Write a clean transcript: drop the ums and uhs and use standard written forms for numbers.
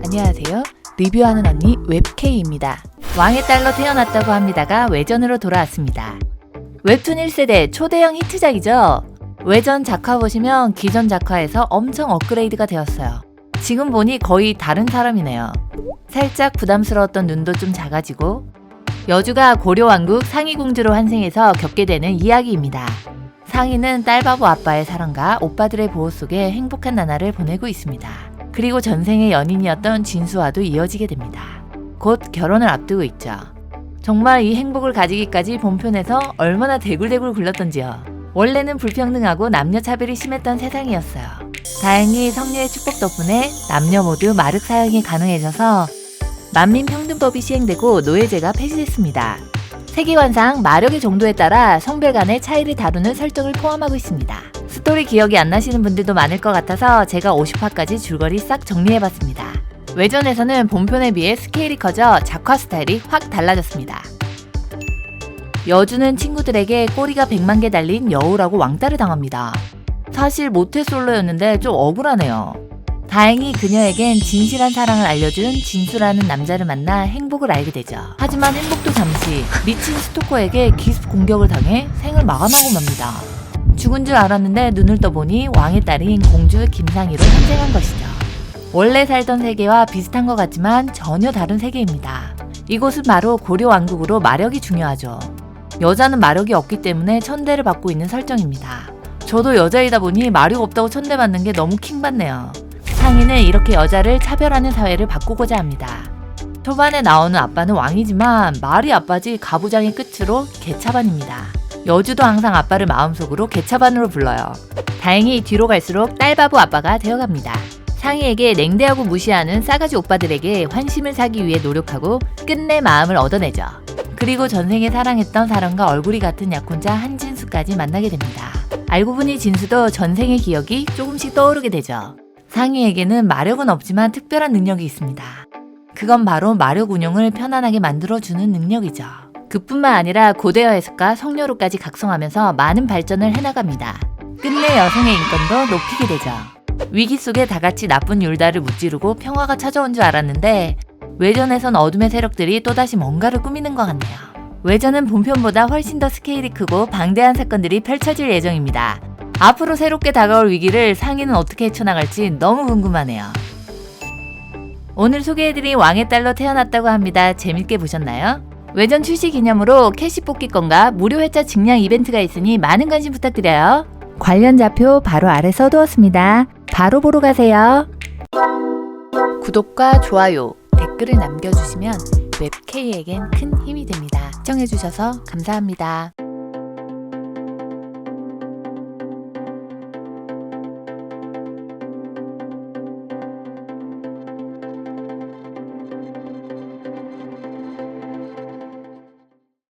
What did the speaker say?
안녕하세요. 리뷰하는 언니 웹K입니다. 왕의 딸로 태어났다고 합니다가 외전으로 돌아왔습니다. 웹툰 1세대 초대형 히트작이죠. 외전 작화 보시면 기존 작화에서 엄청 업그레이드가 되었어요. 지금 보니 거의 다른 사람이네요. 살짝 부담스러웠던 눈도 좀 작아지고, 여주가 고려왕국 상위공주로 환생해서 겪게 되는 이야기입니다. 상희는 딸바보 아빠의 사랑과 오빠들의 보호 속에 행복한 나날을 보내고 있습니다. 그리고 전생의 연인이었던 진수와도 이어지게 됩니다. 곧 결혼을 앞두고 있죠. 정말 이 행복을 가지기까지 본편에서 얼마나 대굴대굴 굴렀던지요. 원래는 불평등하고 남녀차별이 심했던 세상이었어요. 다행히 성녀의 축복 덕분에 남녀 모두 마륵 사용이 가능해져서 만민평등법이 시행되고 노예제가 폐지됐습니다. 세계관상 마력의 정도에 따라 성별 간의 차이를 다루는 설정을 포함하고 있습니다. 스토리 기억이 안 나시는 분들도 많을 것 같아서 제가 50화까지 줄거리 싹 정리해봤습니다. 외전에서는 본편에 비해 스케일이 커져 작화 스타일이 확 달라졌습니다. 여주는 친구들에게 꼬리가 100만 개 달린 여우라고 왕따를 당합니다. 사실 모태솔로였는데 좀 억울하네요. 다행히 그녀에겐 진실한 사랑을 알려준 진수라는 남자를 만나 행복을 알게 되죠. 하지만 행복도 잠시 미친 스토커에게 기습 공격을 당해 생을 마감하고 맙니다. 죽은 줄 알았는데 눈을 떠보니 왕의 딸인 공주 김상희로 탄생한 것이죠. 원래 살던 세계와 비슷한 것 같지만 전혀 다른 세계입니다. 이곳은 바로 고려왕국으로 마력이 중요하죠. 여자는 마력이 없기 때문에 천대를 받고 있는 설정입니다. 저도 여자이다 보니 마력 없다고 천대 받는 게 너무 킹받네요. 상희는 이렇게 여자를 차별하는 사회를 바꾸고자 합니다. 초반에 나오는 아빠는 왕이지만 말이 아빠지 가부장의 끝으로 개차반입니다. 여주도 항상 아빠를 마음속으로 개차반으로 불러요. 다행히 뒤로 갈수록 딸바보 아빠가 되어갑니다. 상희에게 냉대하고 무시하는 싸가지 오빠들에게 환심을 사기 위해 노력하고 끝내 마음을 얻어내죠. 그리고 전생에 사랑했던 사람과 얼굴이 같은 약혼자 한진수까지 만나게 됩니다. 알고 보니 진수도 전생의 기억이 조금씩 떠오르게 되죠. 상희에게는 마력은 없지만 특별한 능력이 있습니다. 그건 바로 마력 운용을 편안하게 만들어주는 능력이죠. 그뿐만 아니라 고대어 해석과 성녀로까지 각성하면서 많은 발전을 해나갑니다. 끝내 여성의 인권도 높이게 되죠. 위기 속에 다같이 나쁜 율다를 무찌르고 평화가 찾아온 줄 알았는데 외전에선 어둠의 세력들이 또다시 뭔가를 꾸미는 것 같네요. 외전은 본편보다 훨씬 더 스케일이 크고 방대한 사건들이 펼쳐질 예정입니다. 앞으로 새롭게 다가올 위기를 상희는 어떻게 헤쳐나갈지 너무 궁금하네요. 오늘 소개해드린 왕의 딸로 태어났다고 합니다. 재밌게 보셨나요? 외전 출시 기념으로 캐시 뽑기권과 무료 회차 증량 이벤트가 있으니 많은 관심 부탁드려요. 관련 좌표 바로 아래 써두었습니다. 바로 보러 가세요. 구독과 좋아요, 댓글을 남겨주시면 웹K에겐 큰 힘이 됩니다. 시청해주셔서 감사합니다.